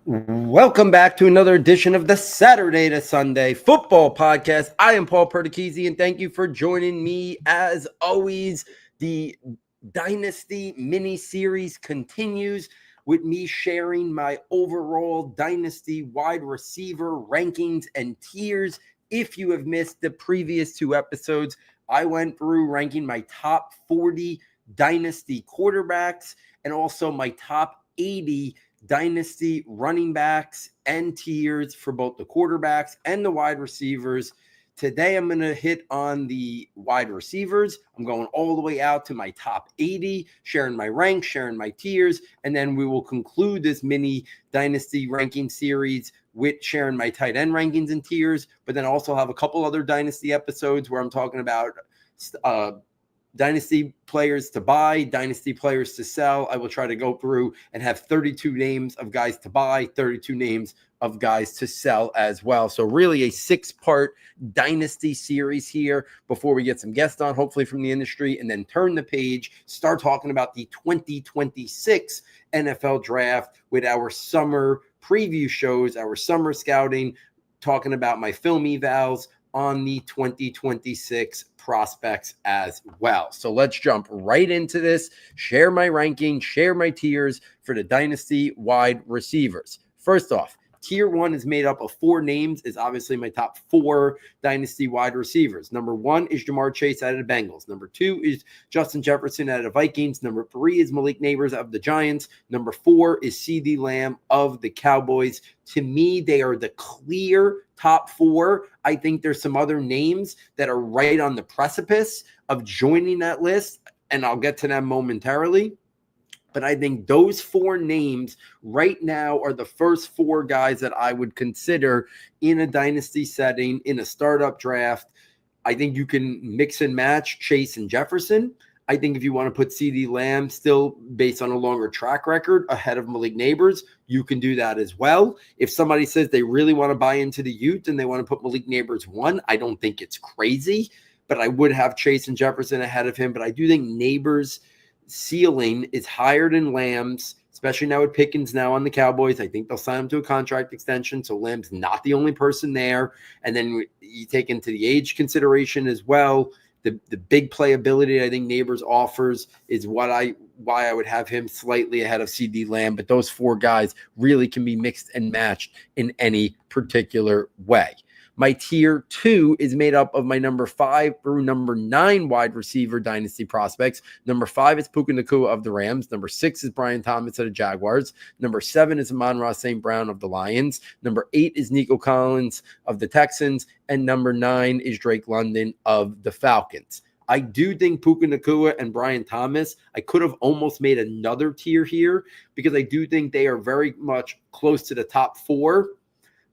Welcome back to another edition of the Saturday to Sunday Football Podcast. I am Paul Perdichizzi, and thank you for joining me. As always, the Dynasty mini-series continues with me sharing my overall Dynasty wide receiver rankings and tiers. If you have missed the previous two episodes, I went through ranking my top 40 Dynasty quarterbacks and also my top 80 Dynasty running backs and tiers for both the quarterbacks and the wide receivers. Today, I'm going to hit on the wide receivers. I'm going all the way out to my top 80, sharing my ranks, sharing my tiers, and then we will conclude this mini Dynasty ranking series with sharing my tight end rankings and tiers, but then also have a couple other Dynasty episodes where I'm talking about Dynasty players to buy, Dynasty players to sell. I will try to go through and have 32 names of guys to buy, 32 names of guys to sell as well. So really a 6-part Dynasty series here before we get some guests on, hopefully from the industry, and then turn the page, start talking about the 2026 NFL draft with our summer preview shows, our summer scouting, talking about my film evals on the 2026 prospects as well. So let's jump right into this, share my ranking, share my tiers for the Dynasty wide receivers. First off, tier 1 is made up of 4 names, is obviously my top 4 Dynasty wide receivers. Number 1 is Jamar Chase out of the Bengals. Number 2 is Justin Jefferson out of the Vikings. Number 3 is Malik Nabers of the Giants. Number 4 is CeeDee Lamb of the Cowboys. To me, they are the clear top 4. I think there's some other names that are right on the precipice of joining that list, and I'll get to them momentarily. But I think those 4 names right now are the first 4 guys that I would consider in a dynasty setting, in a startup draft. I think you can mix and match Chase and Jefferson. I think if you want to put CeeDee Lamb still based on a longer track record ahead of Malik Nabers, you can do that as well. If somebody says they really want to buy into the youth and they want to put Malik Nabers 1, I don't think it's crazy, but I would have Chase and Jefferson ahead of him. But I do think Nabers' ceiling is higher than Lamb's, especially now with Pickens now on the Cowboys. I think they'll sign him to a contract extension, so Lamb's not the only person there. And then you take into the age consideration as well. The big playability I think Nabers offers is why I would have him slightly ahead of CeeDee Lamb. But those 4 guys really can be mixed and matched in any particular way. My tier 2 is made up of my number 5 through number 9 wide receiver dynasty prospects. Number 5 is Puka Nacua of the Rams. Number 6 is Brian Thomas of the Jaguars. Number 7 is Amon-Ra St. Brown of the Lions. Number 8 is Nico Collins of the Texans. And number 9 is Drake London of the Falcons. I do think Puka Nacua and Brian Thomas, I could have almost made another tier here because I do think they are very much close to the top 4.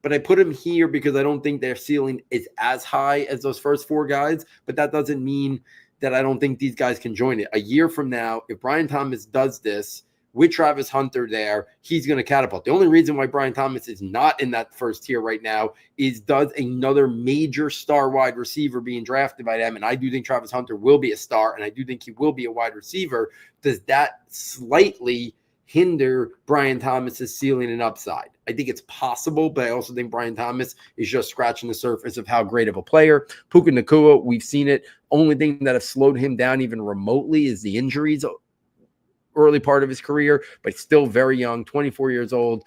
But I put them here because I don't think their ceiling is as high as those first 4 guys. But that doesn't mean that I don't think these guys can join it. A year from now, if Brian Thomas does this with Travis Hunter there, he's going to catapult. The only reason why Brian Thomas is not in that first tier right now is does another major star wide receiver being drafted by them. And I do think Travis Hunter will be a star, and I do think he will be a wide receiver. Does that slightly hinder Brian Thomas's ceiling and upside? I think it's possible, but I also think Brian Thomas is just scratching the surface of how great of a player. Puka Nacua, we've seen it. Only thing that has slowed him down even remotely is the injuries early part of his career, but still very young, 24 years old,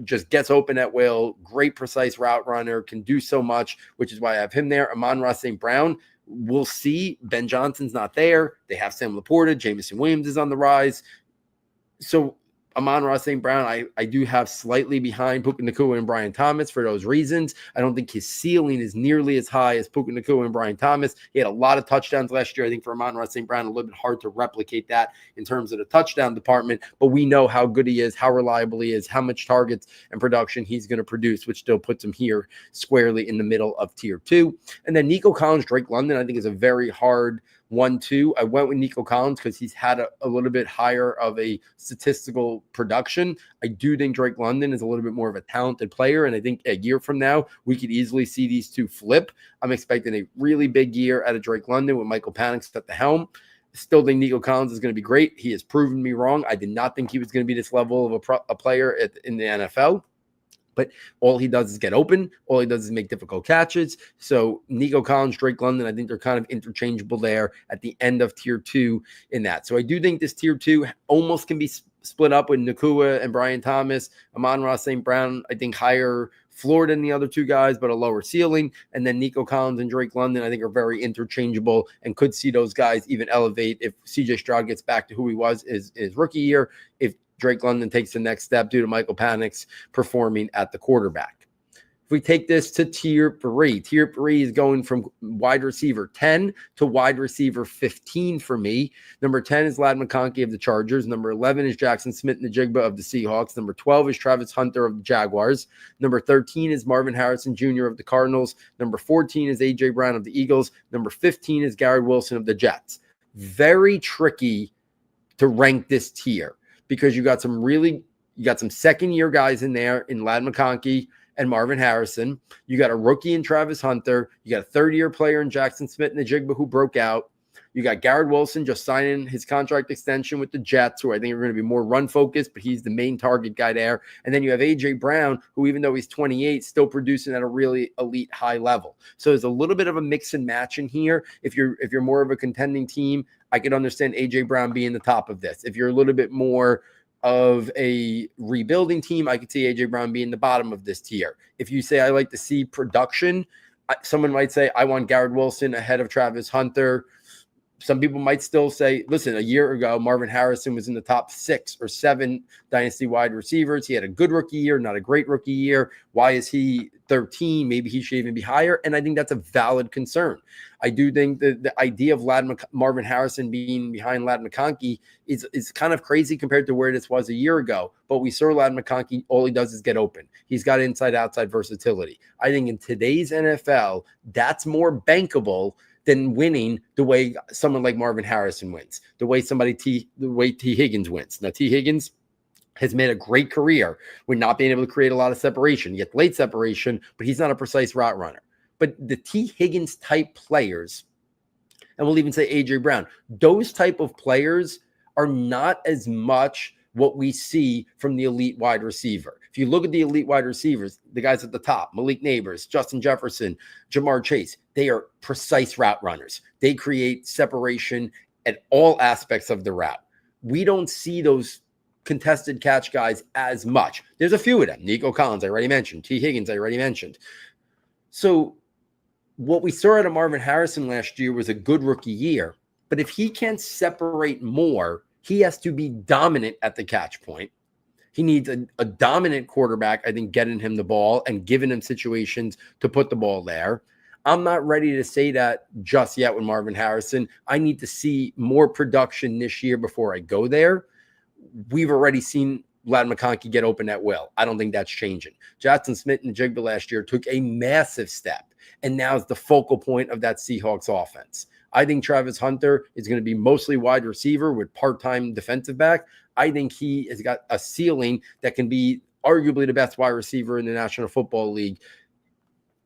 just gets open at will, great precise route runner, can do so much, which is why I have him there. Amon-Ra St. Brown, we'll see. Ben Johnson's not there. They have Sam Laporta. Jameson Williams is on the rise. So Amon-Ra St. Brown, I do have slightly behind Puka Nacua and Brian Thomas for those reasons. I don't think his ceiling is nearly as high as Puka Nacua and Brian Thomas. He had a lot of touchdowns last year. I think for Amon-Ra St. Brown, a little bit hard to replicate that in terms of the touchdown department, but we know how good he is, how reliable he is, how much targets and production he's going to produce, which still puts him here squarely in the middle of tier 2. And then Nico Collins, Drake London, I think is a very hard 1-2. I went with Nico Collins because he's had a little bit higher of a statistical production. I do think Drake London is a little bit more of a talented player, and I think a year from now, we could easily see these two flip. I'm expecting a really big year out of Drake London with Michael Penix at the helm. Still think Nico Collins is going to be great. He has proven me wrong. I did not think he was going to be this level of a player in the NFL. But all he does is get open. All he does is make difficult catches. So Nico Collins, Drake London, I think they're kind of interchangeable there at the end of tier 2 in that. So I do think this tier 2 almost can be split up with Nakua and Brian Thomas. Amon-Ra St. Brown, I think higher floor than the other two guys, but a lower ceiling. And then Nico Collins and Drake London, I think, are very interchangeable and could see those guys even elevate if CJ Stroud gets back to who he was his rookie year, if Drake London takes the next step due to Michael Penix performing at the quarterback. If we take this to tier 3 is going from wide receiver 10 to wide receiver 15 for me. Number 10 is Ladd McConkey of the Chargers. Number 11 is Jackson Smith-Njigba of the Seahawks. Number 12 is Travis Hunter of the Jaguars. Number 13 is Marvin Harrison Jr. of the Cardinals. Number 14 is A.J. Brown of the Eagles. Number 15 is Garrett Wilson of the Jets. Very tricky to rank this tier because you got some second-year guys in there in Ladd McConkey and Marvin Harrison. You got a rookie in Travis Hunter. You got a third-year player in Jackson Smith-Njigba who broke out. You got Garrett Wilson just signing his contract extension with the Jets, who I think are going to be more run-focused, but he's the main target guy there. And then you have A.J. Brown, who even though he's 28, still producing at a really elite high level. So there's a little bit of a mix and match in here. If you're more of a contending team, I could understand A.J. Brown being the top of this. If you're a little bit more of a rebuilding team, I could see A.J. Brown being the bottom of this tier. If you say I like to see production, someone might say I want Garrett Wilson ahead of Travis Hunter. Some people might still say, listen, a year ago, Marvin Harrison was in the top 6 or 7 Dynasty wide receivers. He had a good rookie year, not a great rookie year. Why is he 13? Maybe he should even be higher. And I think that's a valid concern. I do think that the idea of Marvin Harrison being behind Ladd McConkey is kind of crazy compared to where this was a year ago. But we saw Ladd McConkey, all he does is get open. He's got inside-outside versatility. I think in today's NFL, that's more bankable than winning the way someone like Marvin Harrison wins, the way T. Higgins wins. Now, T. Higgins has made a great career with not being able to create a lot of separation. He gets late separation, but he's not a precise route runner. But the T. Higgins type players, and we'll even say A.J. Brown, those type of players are not as much what we see from the elite wide receiver. If you look at the elite wide receivers, the guys at the top, Malik Neighbors, Justin Jefferson, Jamar Chase, they are precise route runners. They create separation at all aspects of the route. We don't see those contested catch guys as much. There's a few of them. Nico Collins, I already mentioned. T. Higgins, I already mentioned. So what we saw out of Marvin Harrison last year was a good rookie year. But if he can't separate more, he has to be dominant at the catch point. He needs a dominant quarterback, I think, getting him the ball and giving him situations to put the ball there. I'm not ready to say that just yet with Marvin Harrison. I need to see more production this year before I go there. We've already seen Ladd McConkey get open at will. I don't think that's changing. Jackson Smith-Njigba last year took a massive step, and now is the focal point of that Seahawks offense. I think Travis Hunter is going to be mostly wide receiver with part-time defensive back. I think he has got a ceiling that can be arguably the best wide receiver in the National Football League.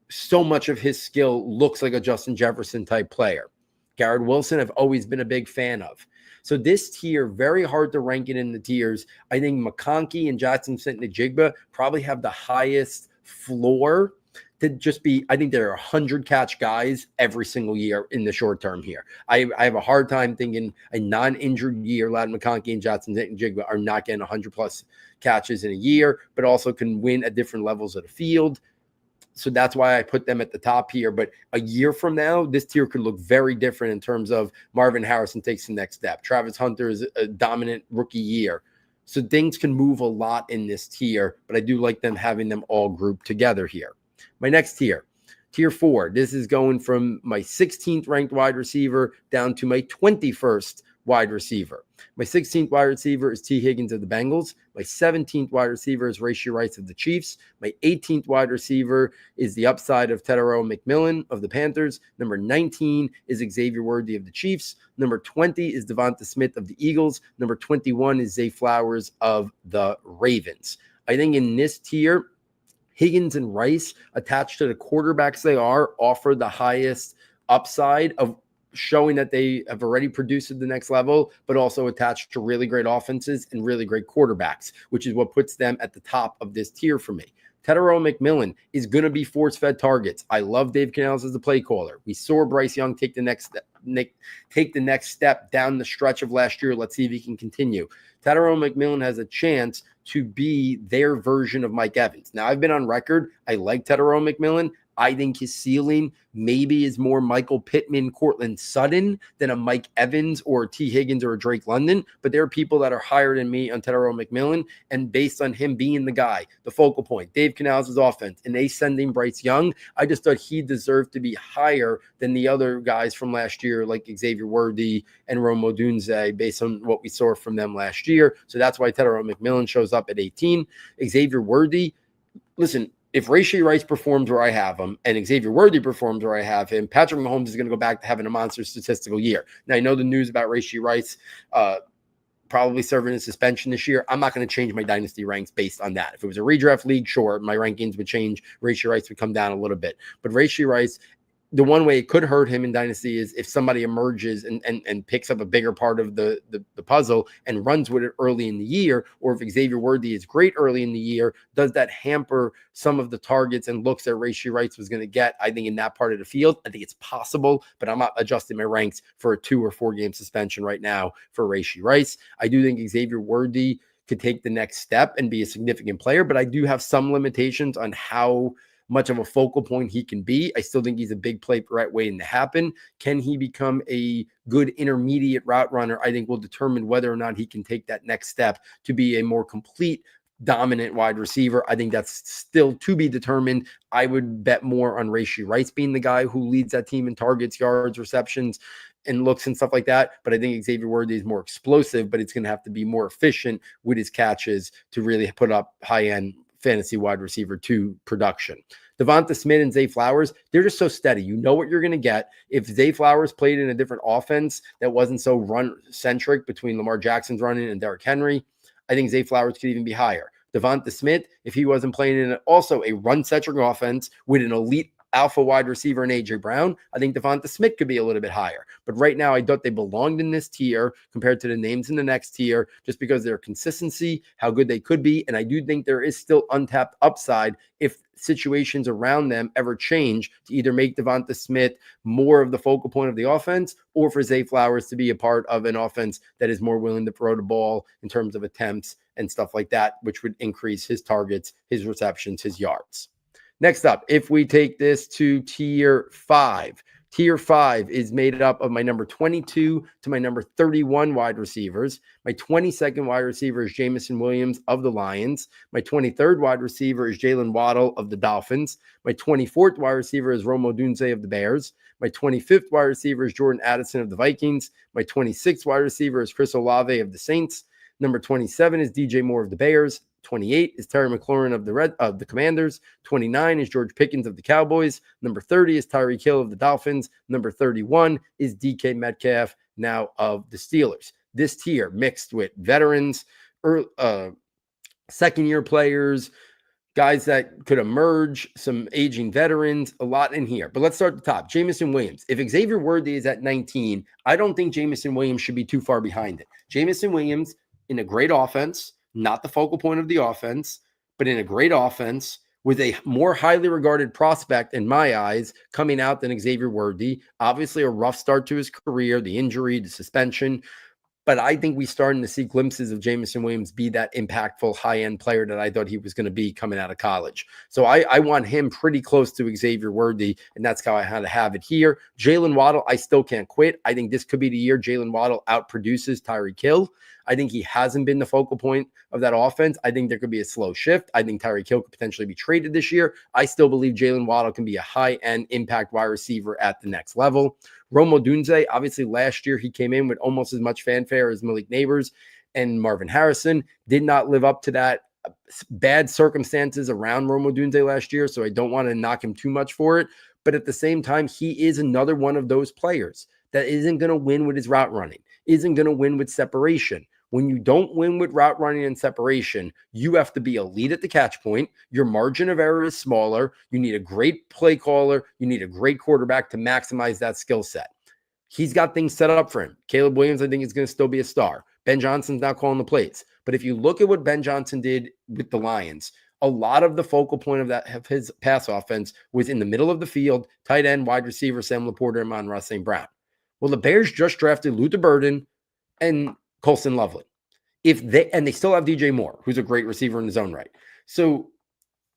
So much of his skill looks like a Justin Jefferson type player. Garrett Wilson, I've always been a big fan of. So this tier, very hard to rank it in the tiers. I think McConkey and Jackson Smith-Njigba probably have the highest floor to just be, I think there are 100 catch guys every single year in the short term here. I have a hard time thinking a non-injured year, Ladd McConkey and Jackson Smith-Njigba are not getting 100 plus catches in a year, but also can win at different levels of the field. So that's why I put them at the top here. But a year from now, this tier could look very different in terms of Marvin Harrison takes the next step. Travis Hunter is a dominant rookie year. So things can move a lot in this tier, but I do like them having them all grouped together here. My next tier, tier 4. This is going from my 16th ranked wide receiver down to my 21st wide receiver. My 16th wide receiver is T. Higgins of the Bengals. My 17th wide receiver is Rashee Rice of the Chiefs. My 18th wide receiver is the upside of Tedaro McMillan of the Panthers. Number 19 is Xavier Worthy of the Chiefs. Number 20 is Devonta Smith of the Eagles. Number 21 is Zay Flowers of the Ravens. I think in this tier, Higgins and Rice, attached to the quarterbacks they are, offer the highest upside of showing that they have already produced at the next level, but also attached to really great offenses and really great quarterbacks, which is what puts them at the top of this tier for me. Tedero McMillan is going to be force-fed targets. I love Dave Canales as the play caller. We saw Bryce Young take the next step down the stretch of last year. Let's see if he can continue. Tedero McMillan has a chance to be their version of Mike Evans. Now, I've been on record. I like Tedero McMillan. I think his ceiling maybe is more Michael Pittman, Cortland Sutton than a Mike Evans or a T. Higgins or a Drake London. But there are people that are higher than me on Tedero McMillan. And based on him being the guy, the focal point, Dave Canales' offense, and they sending Bryce Young, I just thought he deserved to be higher than the other guys from last year, like Xavier Worthy and Rome Odunze, based on what we saw from them last year. So that's why Tedero McMillan shows up at 18. Xavier Worthy, listen, if Rashee Rice performs where I have him and Xavier Worthy performs where I have him, Patrick Mahomes is going to go back to having a monster statistical year. Now, I know the news about Rashee Rice probably serving a suspension this year. I'm not going to change my dynasty ranks based on that. If it was a redraft league, sure, my rankings would change. Rashee Rice would come down a little bit. But Rashee Rice, the one way it could hurt him in Dynasty is if somebody emerges and picks up a bigger part of the puzzle and runs with it early in the year, or if Xavier Worthy is great early in the year, does that hamper some of the targets and looks that Rashee Rice was going to get, I think, in that part of the field? I think it's possible, but I'm not adjusting my ranks for a 2 or 4 game suspension right now for Rashee Rice. I do think Xavier Worthy could take the next step and be a significant player, but I do have some limitations on how much of a focal point he can be. I still think he's a big play threat waiting to happen. Can he become a good intermediate route runner? I think will determine whether or not he can take that next step to be a more complete, dominant wide receiver. I think that's still to be determined. I would bet more on Rashee Rice being the guy who leads that team in targets, yards, receptions, and looks and stuff like that. But I think Xavier Worthy is more explosive, but it's going to have to be more efficient with his catches to really put up high-end fantasy wide receiver 2 production. Devonta Smith and Zay Flowers, they're just so steady. You know what you're going to get. If Zay Flowers played in a different offense that wasn't so run-centric between Lamar Jackson's running and Derrick Henry, I think Zay Flowers could even be higher. Devonta Smith, if he wasn't playing in also a run-centric offense with an elite alpha wide receiver in A.J. Brown, I think Devonta Smith could be a little bit higher. But right now, I thought they belonged in this tier compared to the names in the next tier just because of their consistency, how good they could be. And I do think there is still untapped upside if situations around them ever change to either make Devonta Smith more of the focal point of the offense or for Zay Flowers to be a part of an offense that is more willing to throw the ball in terms of attempts and stuff like that, which would increase his targets, his receptions, his yards. Next up, if we take this to tier 5, tier 5 is made up of my number 22 to my number 31 wide receivers. My 22nd wide receiver is Jameson Williams of the Lions. My 23rd wide receiver is Jalen Waddle of the Dolphins. My 24th wide receiver is Rome Odunze of the Bears. My 25th wide receiver is Jordan Addison of the Vikings. My 26th wide receiver is Chris Olave of the Saints. Number 27 is DJ Moore of the Bears. 28 is Terry McLaurin of the Commanders. 29 is George Pickens of the Cowboys. Number 30 is Tyreek Hill of the Dolphins. Number 31 is DK Metcalf, now of the Steelers. This tier mixed with veterans, second-year players, guys that could emerge, some aging veterans, a lot in here. But let's start at the top. Jameson Williams. If Xavier Worthy is at 19, I don't think Jameson Williams should be too far behind it. Jameson Williams in a great offense, not the focal point of the offense, but in a great offense with a more highly regarded prospect in my eyes coming out than Xavier Worthy. Obviously a rough start to his career, the injury, the suspension. But I think we're starting to see glimpses of Jameson Williams be that impactful high-end player that I thought he was going to be coming out of college. So I want him pretty close to Xavier Worthy, and that's how I had to have it here. Jalen Waddle, I still can't quit. I think this could be the year Jalen Waddle outproduces Tyreek Hill. I think he hasn't been the focal point of that offense. I think there could be a slow shift. I think Tyreek Hill could potentially be traded this year. I still believe Jalen Waddle can be a high-end impact wide receiver at the next level. Rome Odunze, obviously last year he came in with almost as much fanfare as Malik Neighbors and Marvin Harrison. Did not live up to that. Bad circumstances around Rome Odunze last year, so I don't want to knock him too much for it. But at the same time, he is another one of those players that isn't going to win with his route running, isn't going to win with separation. When you don't win with route running and separation, you have to be elite at the catch point. Your margin of error is smaller. You need a great play caller. You need a great quarterback to maximize that skill set. He's got things set up for him. Caleb Williams, I think, is going to still be a star. Ben Johnson's now calling the plays. But if you look at what Ben Johnson did with the Lions, a lot of the focal point of his pass offense was in the middle of the field, tight end, wide receiver, Sam Laporta, and Amon-Ra St. Brown. Well, the Bears just drafted Luther Burden and Colston Loveland. They still have DJ Moore, who's a great receiver in his own right. So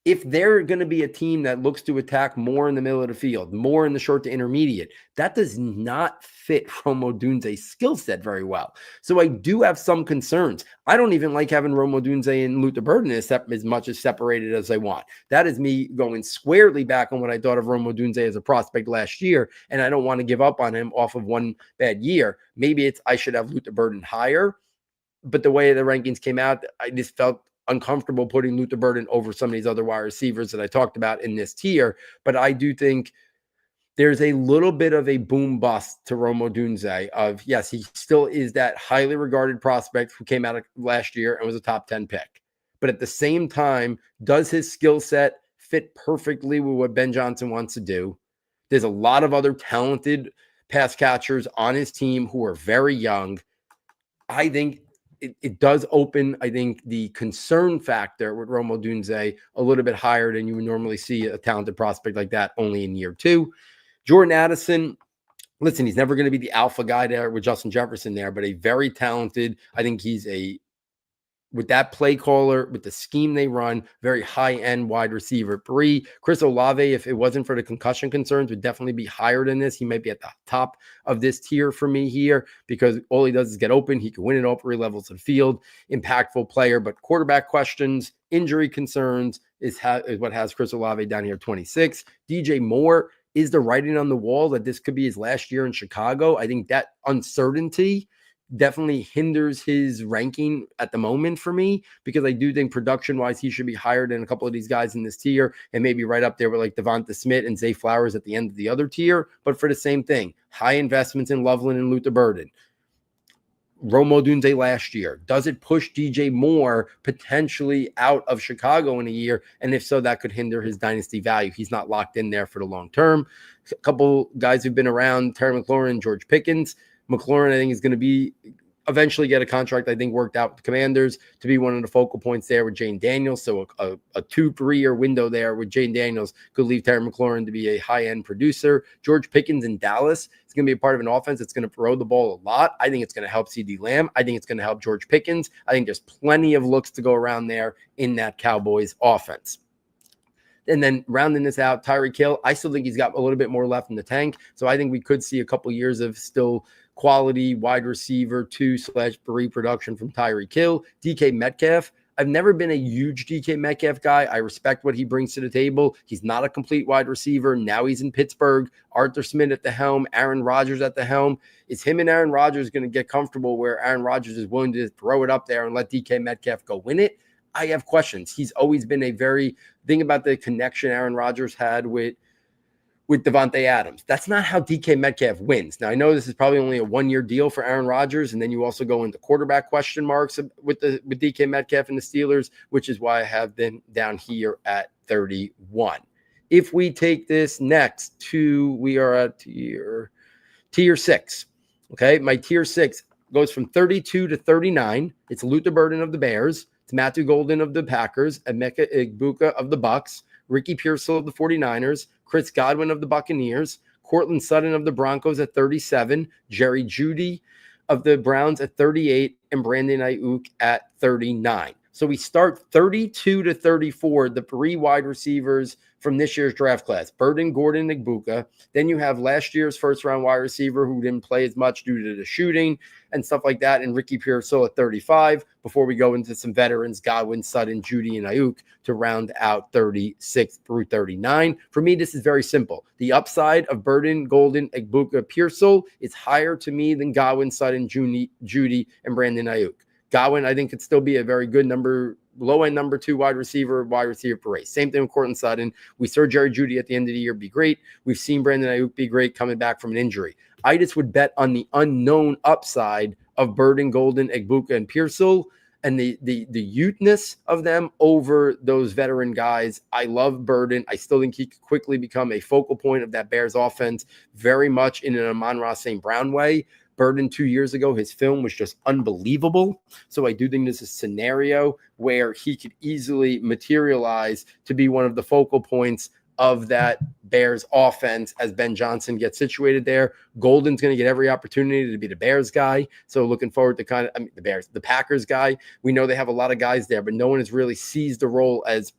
if they're going to be a team that looks to attack more in the middle of the field, more in the short to intermediate, that does not fit Rome Odunze's skill set very well. So I do have some concerns. I don't even like having Rome Odunze and Luther Burden as much as separated as I want. That is me going squarely back on what I thought of Rome Odunze as a prospect last year, and I don't want to give up on him off of one bad year. Maybe I should have Luther Burden higher, but the way the rankings came out, I just felt uncomfortable putting Luther Burden over some of these other wide receivers that I talked about in this tier. But I do think there's a little bit of a boom bust to Rome Odunze of, yes, he still is that highly regarded prospect who came out of last year and was a top 10 pick. But at the same time, does his skill set fit perfectly with what Ben Johnson wants to do? There's a lot of other talented pass catchers on his team who are very young. I think it does open, I think, the concern factor with Rome Odunze a little bit higher than you would normally see a talented prospect like that only in year two. Jordan Addison, listen, he's never going to be the alpha guy there with Justin Jefferson there, but a very talented, I think he's with that play caller, with the scheme they run, very high-end wide receiver. Chris Olave, if it wasn't for the concussion concerns, would definitely be higher than this. He might be at the top of this tier for me here because all he does is get open. He can win it all 3 levels of the field. Impactful player, but quarterback questions, injury concerns is what has Chris Olave down here 26. DJ Moore is the writing on the wall that this could be his last year in Chicago. I think that uncertainty definitely hinders his ranking at the moment for me because I do think production-wise he should be higher than a couple of these guys in this tier and maybe right up there with like Devonta Smith and Zay Flowers at the end of the other tier. But for the same thing, high investments in Loveland and Luther Burden. Rome Odunze last year. Does it push DJ Moore potentially out of Chicago in a year? And if so, that could hinder his dynasty value. He's not locked in there for the long term. A couple guys who've been around, Terry McLaurin, George Pickens. McLaurin, I think, is going to be eventually get a contract, I think, worked out with the Commanders to be one of the focal points there with Jane Daniels. So a 2-3 year window there with Jane Daniels could leave Terry McLaurin to be a high-end producer. George Pickens in Dallas is going to be a part of an offense that's going to throw the ball a lot. I think it's going to help CeeDee Lamb. I think it's going to help George Pickens. I think there's plenty of looks to go around there in that Cowboys offense. And then rounding this out, Tyreek Hill, I still think he's got a little bit more left in the tank. So I think we could see a couple years of still quality wide receiver 2/3 production from Tyreek Hill. DK Metcalf, I've never been a huge DK Metcalf guy. I respect what he brings to the table. He's not a complete wide receiver. Now he's in Pittsburgh. Arthur Smith at the helm. Aaron Rodgers at the helm. Is him and Aaron Rodgers going to get comfortable where Aaron Rodgers is willing to throw it up there and let DK Metcalf go win it? I have questions. He's always been a very thing about the connection Aaron Rodgers had with Devontae Adams. That's not how DK Metcalf wins. Now, I know this is probably only a 1-year deal for Aaron Rodgers, and then you also go into quarterback question marks with DK Metcalf and the Steelers, which is why I have them down here at 31. If we take this next we are at tier 6. Okay, my tier 6 goes from 32 to 39. It's Luther Burden of the Bears. It's Matthew Golden of the Packers, Emeka Egbuka of the Bucks, Ricky Pearsall of the 49ers, Chris Godwin of the Buccaneers, Cortland Sutton of the Broncos at 37, Jerry Jeudy of the Browns at 38, and Brandon Ayuk at 39. So we start 32 to 34, the 3 wide receivers from this year's draft class, Burden, Gordon, Egbuka. Then you have last year's first-round wide receiver who didn't play as much due to the shooting and stuff like that, and Ricky Pearsall at 35 before we go into some veterans, Godwin, Sutton, Jeudy, and Ayuk to round out 36 through 39. For me, this is very simple. The upside of Burden, Golden, Egbuka, Pearsall is higher to me than Godwin, Sutton, Jeudy, and Brandon Ayuk. Godwin, I think, could still be a very good low-end number 2 wide receiver per race. Same thing with Cortland Sutton. We saw Jerry Jeudy at the end of the year be great. We've seen Brandon Ayuk be great coming back from an injury. I just would bet on the unknown upside of Burden, Golden, Egbuka, and Pearsall. and the youthness of them over those veteran guys. I love Burden. I still think he could quickly become a focal point of that Bears offense, very much in an Amon-Ra St. Brown way. Burden 2 years ago, his film was just unbelievable. So I do think there's a scenario where he could easily materialize to be one of the focal points of that Bears offense as Ben Johnson gets situated there. Golden's going to get every opportunity to be the Bears guy. So looking forward to the Packers guy. We know they have a lot of guys there, but no one has really seized the role as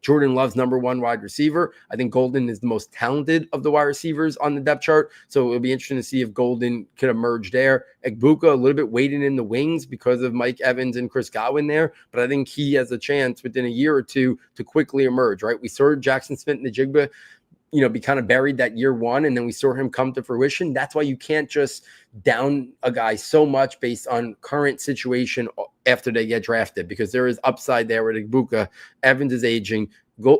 Jordan Love's number one wide receiver. I think Golden is the most talented of the wide receivers on the depth chart. So it'll be interesting to see if Golden could emerge there. Egbuka, a little bit waiting in the wings because of Mike Evans and Chris Godwin there. But I think he has a chance within a year or two to quickly emerge, right? We saw Jackson Smith-Njigba, be kind of buried that year one, and then we saw him come to fruition. That's why you can't just down a guy so much based on current situation after they get drafted, because there is upside there with Egbuka. Evans is aging.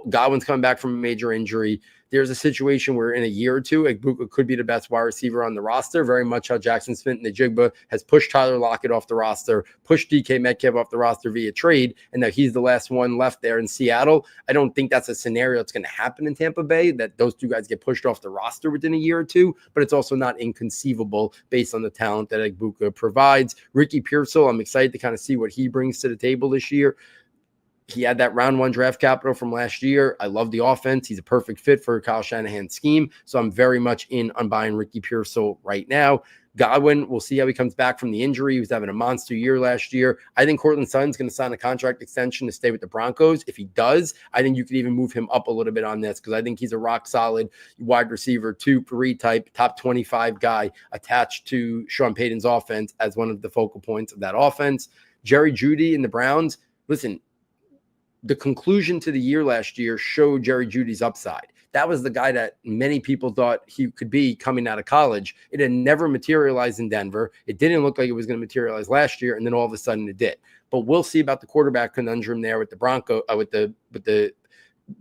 Godwin's coming back from a major injury. There's a situation where in a year or two, Egbuka could be the best wide receiver on the roster, very much how Jackson Smith-Njigba has pushed Tyler Lockett off the roster, pushed DK Metcalf off the roster via trade, and now he's the last one left there in Seattle. I don't think that's a scenario that's going to happen in Tampa Bay, that those two guys get pushed off the roster within a year or two, but it's also not inconceivable based on the talent that Egbuka provides. Ricky Pearsall, I'm excited to kind of see what he brings to the table this year. He had that round one draft capital from last year. I love the offense. He's a perfect fit for Kyle Shanahan's scheme. So I'm very much in on buying Ricky Pearsall right now. Godwin, we'll see how he comes back from the injury. He was having a monster year last year. I think Cortland Sutton's going to sign a contract extension to stay with the Broncos. If he does, I think you could even move him up a little bit on this, because I think he's a rock solid wide receiver, 2-3 type, top 25 guy attached to Sean Payton's offense as one of the focal points of that offense. Jerry Jeudy and the Browns, listen, the conclusion to the year last year showed Jerry Jeudy's upside. That was the guy that many people thought he could be coming out of college. It had never materialized in Denver. It didn't look like it was going to materialize last year, and then all of a sudden it did. But we'll see about the quarterback conundrum there with the with the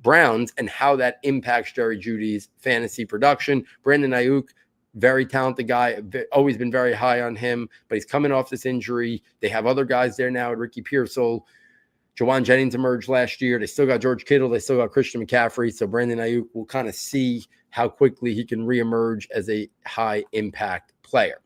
Browns, and how that impacts Jerry Jeudy's fantasy production. Brandon Ayuk, very talented guy, always been very high on him, but he's coming off this injury. They have other guys there now, Ricky Pearsall. Jawan Jennings emerged last year. They still got George Kittle. They still got Christian McCaffrey. So Brandon Ayuk will kind of see how quickly he can reemerge as a high-impact player.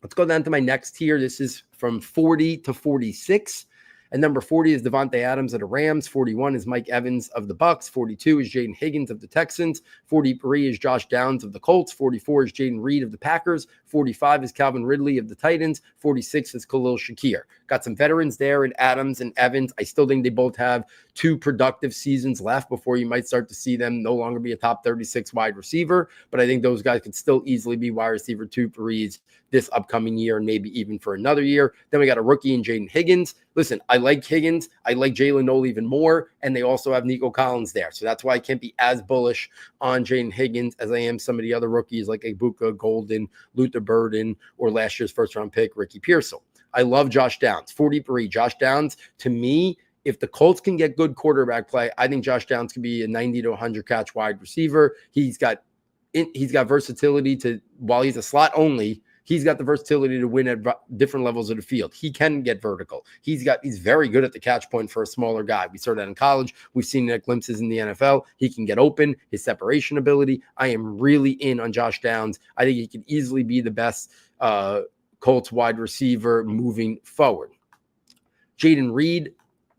Let's go down to my next tier. This is from 40 to 46. And number 40 is Devontae Adams of the Rams. 41 is Mike Evans of the Bucks. 42 is Jaden Higgins of the Texans. 43 is Josh Downs of the Colts. 44 is Jaden Reed of the Packers. 45 is Calvin Ridley of the Titans. 46 is Khalil Shakir. Got some veterans there in Adams and Evans. I still think they both have 2 productive seasons left before you might start to see them no longer be a top 36 wide receiver. But I think those guys could still easily be wide receiver 2-3s this upcoming year, and maybe even for another year. Then we got a rookie in Jaden Higgins. Listen, I like Higgins. I like Jalen Noel even more. And they also have Nico Collins there. So that's why I can't be as bullish on Jaden Higgins as I am some of the other rookies like Egbuka, Golden, Luther Burden, or last year's first-round pick, Ricky Pearsall. I love Josh Downs. 43. Josh Downs, to me, if the Colts can get good quarterback play, I think Josh Downs can be a 90 to 100 catch wide receiver. He's got versatility to, while he's a slot only, he's got the versatility to win at different levels of the field. He can get vertical. He's very good at the catch point for a smaller guy. We saw that in college. We've seen that glimpses in the NFL. He can get open, his separation ability. I am really in on Josh Downs. I think he could easily be the best Colts wide receiver moving forward. Jaden Reed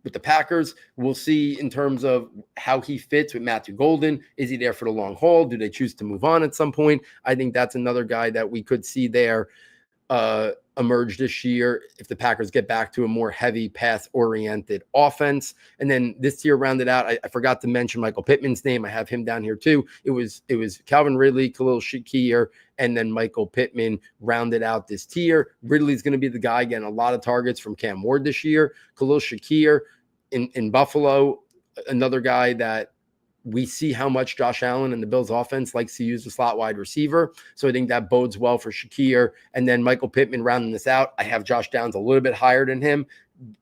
with the Packers, we'll see in terms of how he fits with Matthew Golden. Is he there for the long haul? Do they choose to move on at some point? I think that's another guy that we could see there emerge this year if the Packers get back to a more heavy pass-oriented offense. And then this year rounded out, I forgot to mention Michael Pittman's name. I have him down here too. It was Calvin Ridley, Khalil Shakir, and then Michael Pittman rounded out this tier. Ridley's going to be the guy getting a lot of targets from Cam Ward this year. Khalil Shakir in Buffalo, another guy that we see how much Josh Allen and the Bills offense likes to use the slot wide receiver. So I think that bodes well for Shakir. And then Michael Pittman rounding this out. I have Josh Downs a little bit higher than him.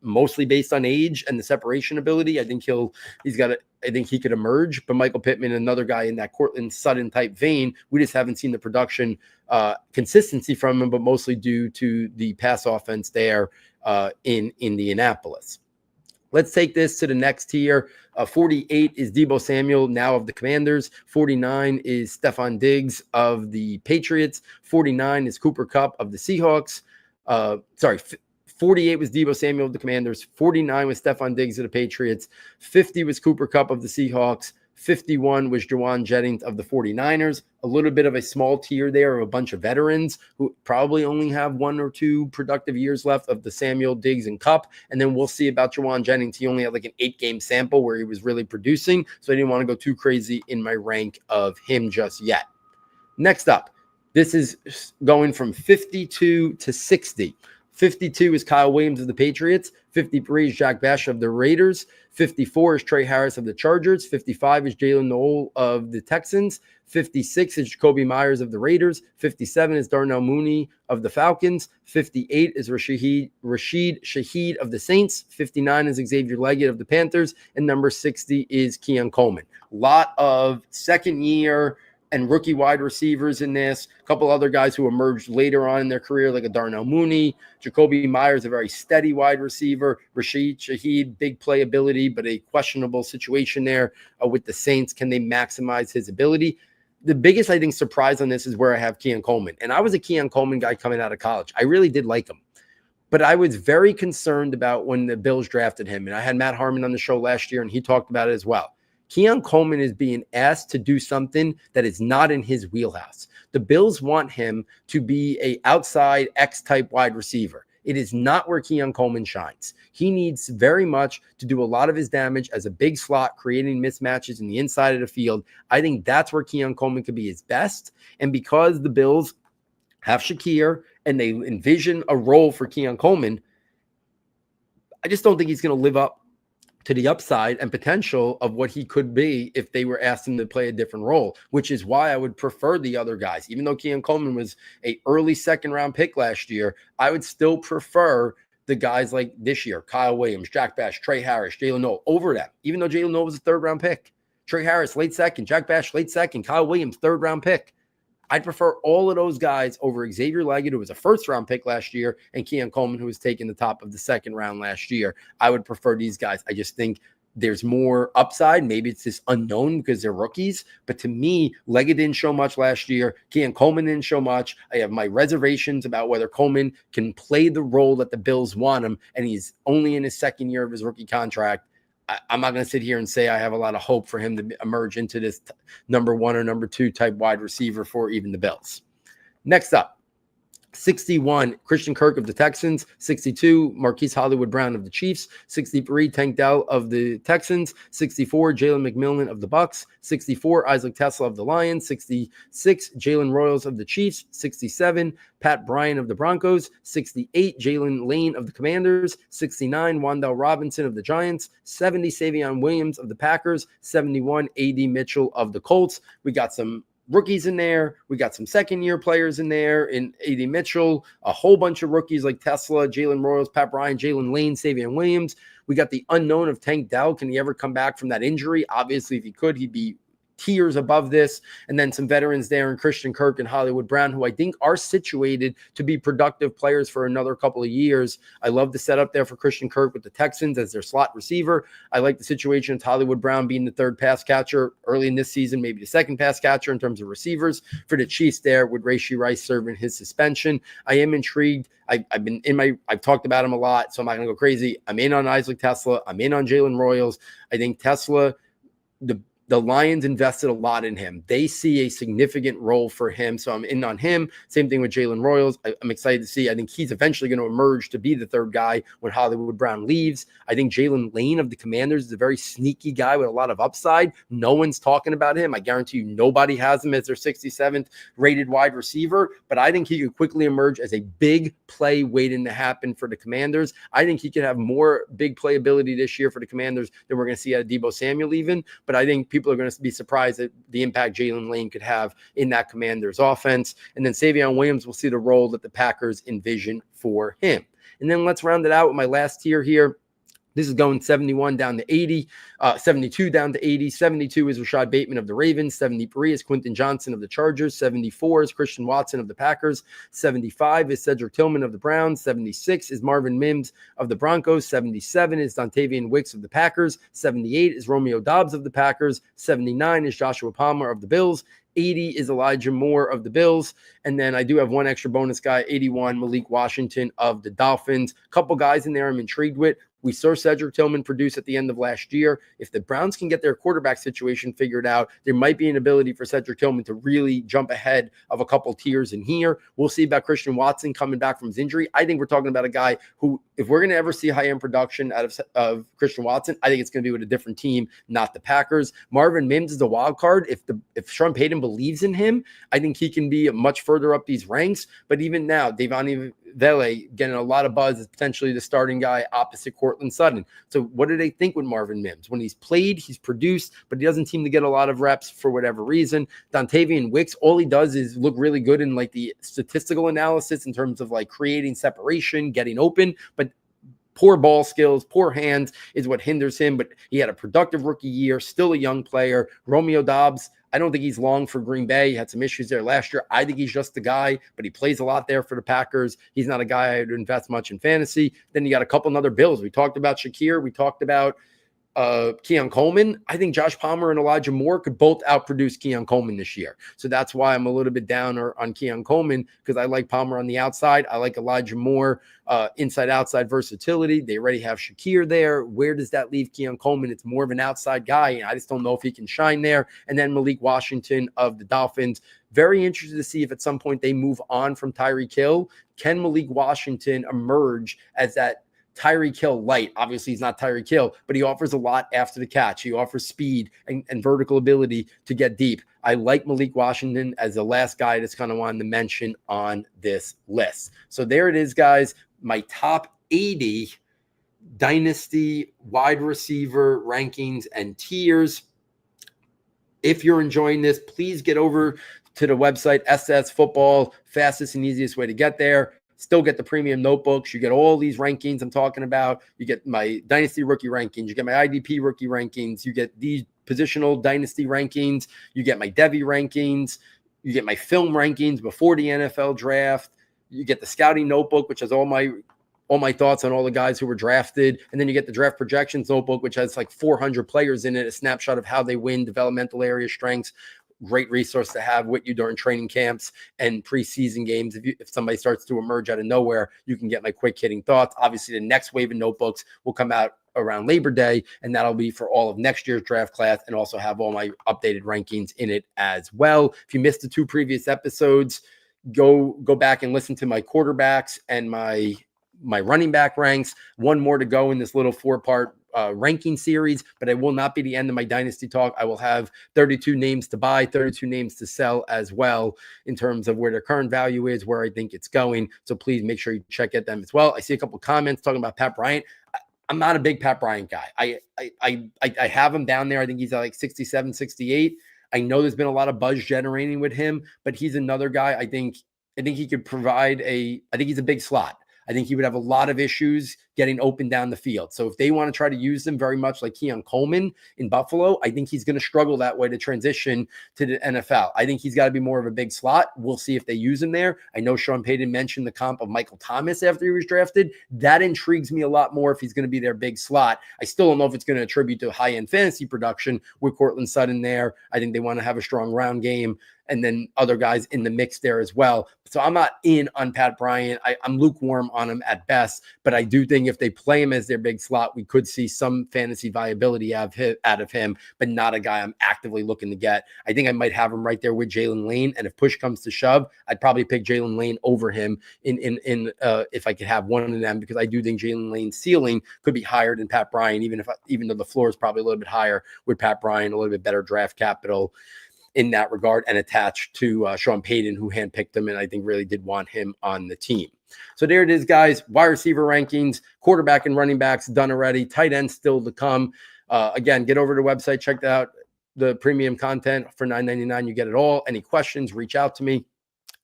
mostly based on age and the separation ability. I think he could emerge. But Michael Pittman, another guy in that Cortland Sutton type vein, we just haven't seen the production consistency from him, but mostly due to the pass offense there in Indianapolis. Let's take this to the next tier. 48 is Deebo Samuel, now of the Commanders. 49 is Stephon Diggs of the Patriots. 49 is Cooper Kupp of the Seahawks. 48 was Deebo Samuel of the Commanders. 49 was Stephon Diggs of the Patriots. 50 was Cooper Kupp of the Seahawks. 51 was Juwan Jennings of the 49ers. A little bit of a small tier there of a bunch of veterans who probably only have 1 or 2 productive years left of the Samuel, Diggs, and Kupp. And then we'll see about Juwan Jennings. He only had like an 8-game sample where he was really producing, so I didn't want to go too crazy in my rank of him just yet. Next up, this is going from 52 to 60. 52 is Kyle Williams of the Patriots. 53 is Jack Bash of the Raiders. 54 is Trey Harris of the Chargers. 55 is Jalen Noel of the Texans. 56 is Jacoby Myers of the Raiders. 57 is Darnell Mooney of the Falcons. 58 is Rashid Shaheed of the Saints. 59 is Xavier Leggett of the Panthers. And number 60 is Keon Coleman. A lot of second-year and rookie wide receivers in this. A couple other guys who emerged later on in their career, like a Darnell Mooney. Jacoby Myers, a very steady wide receiver. Rashid Shaheed, big playability, but a questionable situation there with the Saints. Can they maximize his ability? The biggest, I think, surprise on this is where I have Keon Coleman. And I was a Keon Coleman guy coming out of college. I really did like him. But I was very concerned about when the Bills drafted him. And I had Matt Harmon on the show last year, and he talked about it as well. Keon Coleman is being asked to do something that is not in his wheelhouse. The Bills want him to be an outside X-type wide receiver. It is not where Keon Coleman shines. He needs very much to do a lot of his damage as a big slot, creating mismatches in the inside of the field. I think that's where Keon Coleman could be his best. And because the Bills have Shakir and they envision a role for Keon Coleman, I just don't think he's going to live up to the upside and potential of what he could be if they were asked him to play a different role, which is why I would prefer the other guys. Even though Keon Coleman was an early second-round pick last year, I would still prefer the guys like this year, Kyle Williams, Jack Bash, Trey Harris, Jalen Noel, over them, even though Jalen Noel was a third-round pick. Trey Harris, late second, Jack Bash, late second, Kyle Williams, third-round pick. I'd prefer all of those guys over Xavier Leggett, who was a first-round pick last year, and Keon Coleman, who was taken the top of the second round last year. I would prefer these guys. I just think there's more upside. Maybe it's this unknown because they're rookies. But to me, Leggett didn't show much last year. Keon Coleman didn't show much. I have my reservations about whether Coleman can play the role that the Bills want him, and he's only in his second year of his rookie contract. I'm not going to sit here and say I have a lot of hope for him to emerge into this number 1 or number 2 type wide receiver for even the Bills. Next up, 61, Christian Kirk of the Texans. 62, Marquise Hollywood Brown of the Chiefs. 63, Tank Dell of the Texans. 64, Jalen McMillan of the Bucks. 64, Isaac Tesla of the Lions. 66, Jalen Royals of the Chiefs. 67, Pat Bryant of the Broncos. 68, Jalen Lane of the Commanders. 69, Wan'Dale Robinson of the Giants. 70, Savion Williams of the Packers. 71, A.D. Mitchell of the Colts. We got some rookies in there. We got some second-year players in there in A.D. Mitchell, a whole bunch of rookies like Tesla, Jalen Royals, Pat Bryant, Jalen Lane, Savion Williams. We got the unknown of Tank Dell. Can he ever come back from that injury? Obviously, if he could, he'd be tiers above this. And then some veterans there in Christian Kirk and Hollywood Brown, who I think are situated to be productive players for another couple of years. I love the setup there for Christian Kirk with the Texans as their slot receiver. I like the situation with Hollywood Brown being the third pass catcher early in this season, maybe the second pass catcher in terms of receivers for the Chiefs there with Rashee Rice serving his suspension. I am intrigued. I've talked about him a lot, so I'm not going to go crazy. I'm in on Isaac Tesla. I'm in on Jalen Royals. I think Tesla, the Lions invested a lot in him. They see a significant role for him, so I'm in on him. Same thing with Jalen Royals. I'm excited to see. I think he's eventually going to emerge to be the third guy when Hollywood Brown leaves. I think Jalen Lane of the Commanders is a very sneaky guy with a lot of upside. No one's talking about him. I guarantee you nobody has him as their 67th rated wide receiver, but I think he could quickly emerge as a big play waiting to happen for the Commanders. I think he could have more big play ability this year for the Commanders than we're going to see out of Deebo Samuel even, but I think people are going to be surprised at the impact Jalen Lane could have in that Commanders offense. And then Savion Williams will see the role that the Packers envision for him. And then let's round it out with my last tier here. This is going 71 down to 80, 72 down to 80. 72 is Rashad Bateman of the Ravens. 73 is Quentin Johnson of the Chargers. 74 is Christian Watson of the Packers. 75 is Cedric Tillman of the Browns. 76 is Marvin Mims of the Broncos. 77 is Dontavian Wicks of the Packers. 78 is Romeo Doubs of the Packers. 79 is Joshua Palmer of the Bills. 80 is Elijah Moore of the Bills. And then I do have one extra bonus guy, 81, Malik Washington of the Dolphins. Couple guys in there I'm intrigued with. We saw Cedric Tillman produce at the end of last year. If the Browns can get their quarterback situation figured out, there might be an ability for Cedric Tillman to really jump ahead of a couple tiers in here. We'll see about Christian Watson coming back from his injury. I think we're talking about a guy who, if we're going to ever see high-end production out of Christian Watson, I think it's going to be with a different team, not the Packers. Marvin Mims is a wild card. If Sean Payton believes in him, I think he can be much further up these ranks. But even now, Devani Vele getting a lot of buzz as potentially the starting guy opposite Cortland Sutton. So what do they think with Marvin Mims? When he's played, he's produced, but he doesn't seem to get a lot of reps for whatever reason. Dontavian Wicks, all he does is look really good in like the statistical analysis in terms of like creating separation, getting open, but poor ball skills, poor hands is what hinders him. But he had a productive rookie year, still a young player. Romeo Doubs, I don't think he's long for Green Bay. He had some issues there last year. I think he's just the guy, but he plays a lot there for the Packers. He's not a guy I would invest much in fantasy. Then you got a couple other Bills. We talked about Shakir. We talked about Keon Coleman. I think Josh Palmer and Elijah Moore could both outproduce Keon Coleman this year. So that's why I'm a little bit down on Keon Coleman, because I like Palmer on the outside. I like Elijah Moore, inside-outside versatility. They already have Shakir there. Where does that leave Keon Coleman? It's more of an outside guy, and I just don't know if he can shine there. And then Malik Washington of the Dolphins. Very interested to see if at some point they move on from Tyreek Hill. Can Malik Washington emerge as that Tyreek Hill light? Obviously, he's not Tyreek Hill, but he offers a lot after the catch. He offers speed and vertical ability to get deep. I like Malik Washington as the last guy that's kind of wanted to mention on this list. So there it is, guys. My top 80 Dynasty wide receiver rankings and tiers. If you're enjoying this, please get over to the website, S2S Football, fastest and easiest way to get there. Still get the premium notebooks. You get all these rankings I'm talking about. You get my Dynasty rookie rankings. You get my IDP rookie rankings. You get these positional Dynasty rankings. You get my Devy rankings. You get my film rankings before the NFL draft. You get the scouting notebook, which has all my thoughts on all the guys who were drafted. And then you get the draft projections notebook, which has like 400 players in it, a snapshot of how they win, developmental area strengths. Great resource to have with you during training camps and preseason games. If somebody starts to emerge out of nowhere, you can get my quick hitting thoughts. Obviously, the next wave of notebooks will come out around Labor Day, and that'll be for all of next year's draft class and also have all my updated rankings in it as well. If you missed the 2 previous episodes, go back and listen to my quarterbacks and my running back ranks. One more to go in this little 4-part ranking series, but it will not be the end of my Dynasty talk. I will have 32 names to buy, 32 names to sell as well in terms of where their current value is, where I think it's going. So please make sure you check at them as well. I see a couple comments talking about Pat Bryant. I'm not a big Pat Bryant guy. I have him down there. I think he's at like 67, 68. I know there's been a lot of buzz generating with him, but he's another guy. I think he could provide I think he's a big slot. I think he would have a lot of issues getting open down the field. So if they want to try to use him very much like Keon Coleman in Buffalo, I think he's going to struggle that way to transition to the NFL. I think he's got to be more of a big slot. We'll see if they use him there. I know Sean Payton mentioned the comp of Michael Thomas after he was drafted. That intrigues me a lot more if he's going to be their big slot. I still don't know if it's going to attribute to high-end fantasy production with Cortland Sutton there. I think they want to have a strong round game and then other guys in the mix there as well. So I'm not in on Pat Bryant. I'm lukewarm on him at best, but I do think if they play him as their big slot, we could see some fantasy viability out of him, but not a guy I'm actively looking to get. I think I might have him right there with Jalen Lane, and if push comes to shove, I'd probably pick Jalen Lane over him if I could have one of them, because I do think Jalen Lane's ceiling could be higher than Pat Bryant, even though the floor is probably a little bit higher with Pat Bryant, a little bit better draft capital in that regard, and attached to Sean Payton, who handpicked him and I think really did want him on the team. So there it is, guys. Wide receiver rankings, quarterback and running backs done already. Tight ends still to come. Again, get over to the website, check out the premium content for $9.99. You get it all. Any questions, reach out to me.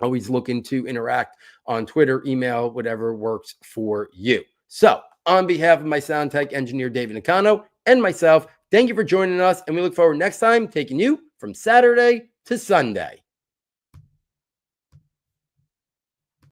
Always looking to interact on Twitter, email, whatever works for you. So on behalf of my sound tech engineer, David Nakano, and myself, thank you for joining us. And we look forward next time taking you from Saturday to Sunday.